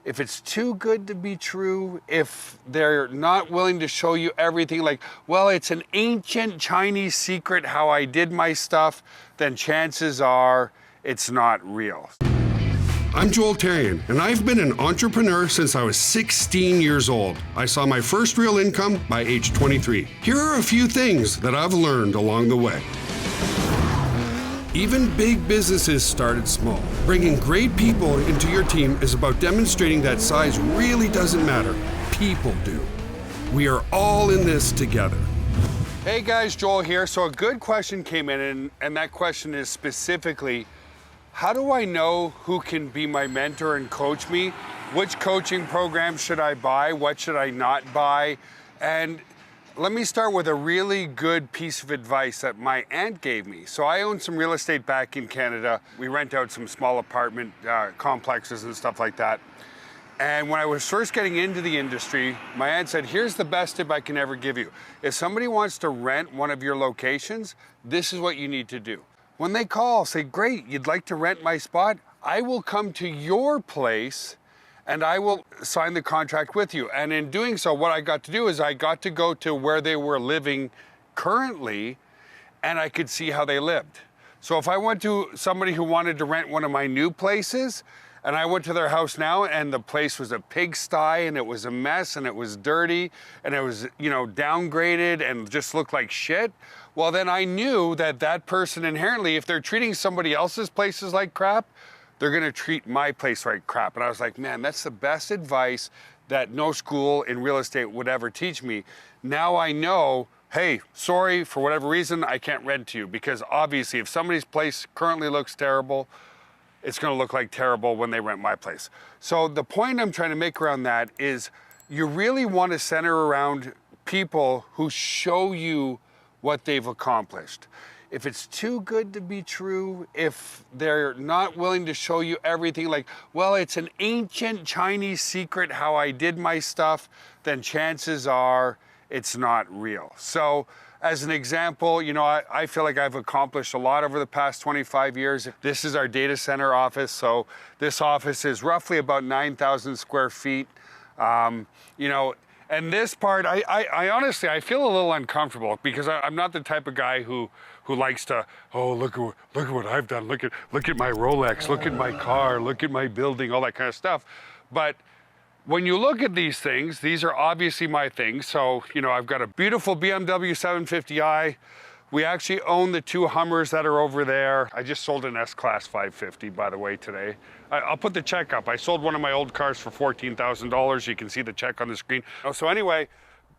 if it's too good to be true, if they're not willing to show you everything, like, well, it's an ancient Chinese secret how I did my stuff, then chances are it's not real. I'm Joel Therien, and I've been an entrepreneur since I was 16 years old. I saw my first real income by age 23. Here are a few things that I've learned along the way. Even big businesses started small. Bringing great people into your team is about demonstrating that size really doesn't matter. People do. We are all in this together. Hey guys, Joel here. So a good question came in, and that question is specifically, how do I know who can be my mentor and coach me? Which coaching program should I buy? What should I not buy? And let me start with a really good piece of advice that my aunt gave me. So I own some real estate back in Canada. We rent out some small apartment complexes and stuff like that. And when I was first getting into the industry, my aunt said, here's the best tip I can ever give you. If somebody wants to rent one of your locations, this is what you need to do. When they call, say, great, you'd like to rent my spot? I will come to your place and I will sign the contract with you. And in doing so, what I got to do is I got to go to where they were living currently, and I could see how they lived. So if I went to somebody who wanted to rent one of my new places, and I went to their house now, and the place was a pigsty, and it was a mess, and it was dirty, and it was, downgraded, and just looked like shit, well, then I knew that that person inherently, if they're treating somebody else's places like crap, they're gonna treat my place like crap. And I was like, man, that's the best advice that no school in real estate would ever teach me. Now I know, hey, sorry, for whatever reason, I can't rent to you, because obviously if somebody's place currently looks terrible, it's gonna look like terrible when they rent my place. So the point I'm trying to make around that is you really wanna center around people who show you what they've accomplished. If it's too good to be true, if they're not willing to show you everything, like, well, it's an ancient Chinese secret how I did my stuff, then chances are it's not real. So as an example, I feel like I've accomplished a lot over the past 25 years. This is our data center office. So this office is roughly about 9,000 square feet. And this part, I honestly, I feel a little uncomfortable because I'm not the type of guy who likes to, oh, look at what I've done. Look at my Rolex, look at my car, look at my building, all that kind of stuff. But when you look at these things, these are obviously my things. So, I've got a beautiful BMW 750i. We actually own the two Hummers that are over there. I just sold an S-Class 550, by the way, today. I'll put the check up. I sold one of my old cars for $14,000. You can see the check on the screen. So anyway,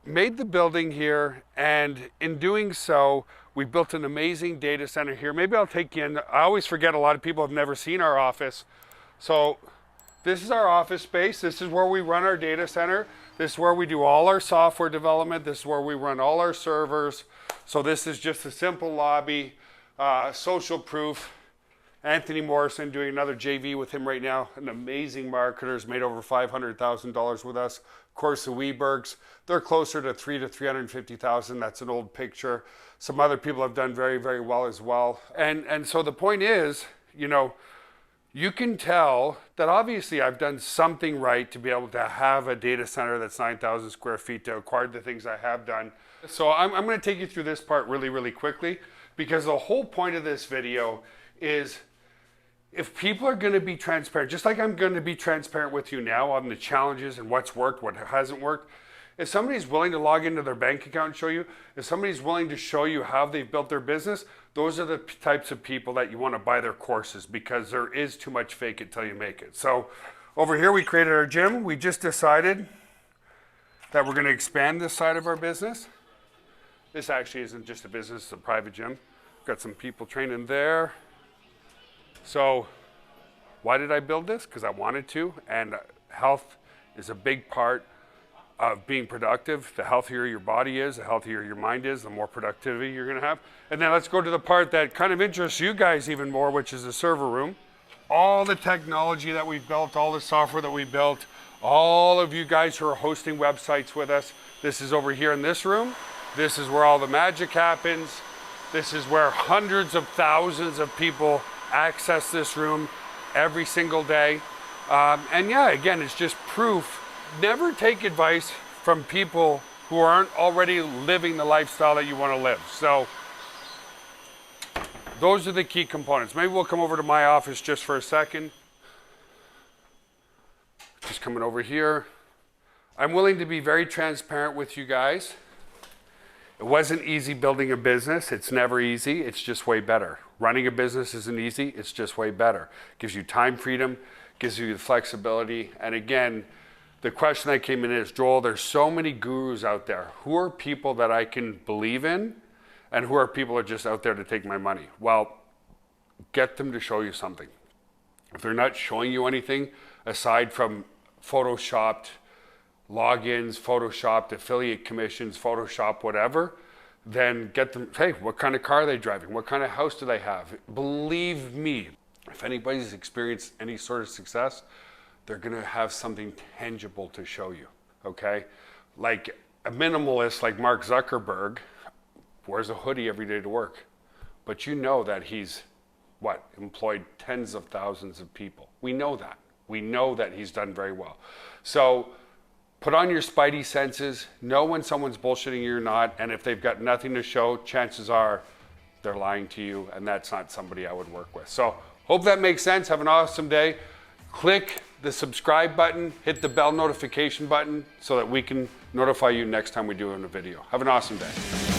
made the building here, and in doing so, we built an amazing data center here. Maybe I'll take you in. I always forget, a lot of people have never seen our office. So this is our office space. This is where we run our data center. This is where we do all our software development. This is where we run all our servers. So this is just a simple lobby, social proof. Anthony Morrison, doing another JV with him right now. An amazing marketer, has made over $500,000 with us. Of course, the Webergs, they're closer to $300,000 to $350,000. That's an old picture. Some other people have done very, very well as well. And so the point is, you can tell that obviously I've done something right to be able to have a data center that's 9,000 square feet, to acquire the things I have done. So I'm going to take you through this part really, really quickly, because the whole point of this video is, if people are going to be transparent, just like I'm going to be transparent with you now on the challenges and what's worked, what hasn't worked, if somebody's willing to log into their bank account and show you, if somebody's willing to show you how they've built their business, those are the types of people that you want to buy their courses, because there is too much fake it till you make it. So over here we created our gym. We just decided that we're going to expand this side of our business. This actually isn't just a business, it's a private gym. Got some people training there. So why did I build this? Because I wanted to, and health is a big part of being productive. The healthier your body is, the healthier your mind is, the more productivity you're gonna have. And then let's go to the part that kind of interests you guys even more, which is the server room. All the technology that we've built, all the software that we built, all of you guys who are hosting websites with us, this is over here in this room. This is where all the magic happens. This is where hundreds of thousands of people access this room every single day. And yeah, again, it's just proof. Never take advice from people who aren't already living the lifestyle that you want to live. So those are the key components. Maybe we'll come over to my office just for a second. Just coming over here. I'm willing to be very transparent with you guys. It wasn't easy building a business. It's never easy. It's just way better. Running a business isn't easy. It's just way better. Gives you time freedom, gives you the flexibility. And again, the question that came in is, Joel, there's so many gurus out there. Who are people that I can believe in? And who are people that are just out there to take my money? Well, get them to show you something. If they're not showing you anything aside from Photoshopped logins, Photoshopped affiliate commissions, Photoshop whatever, then get them, hey, what kind of car are they driving? What kind of house do they have? Believe me, if anybody's experienced any sort of success, they're gonna have something tangible to show you, okay? Like a minimalist like Mark Zuckerberg wears a hoodie every day to work, but you know that he's, employed tens of thousands of people. We know that. We know that he's done very well. So put on your spidey senses, know when someone's bullshitting you or not, and if they've got nothing to show, chances are they're lying to you, and that's not somebody I would work with. So hope that makes sense. Have an awesome day. Click the subscribe button, hit the bell notification button so that we can notify you next time we do a video. Have an awesome day.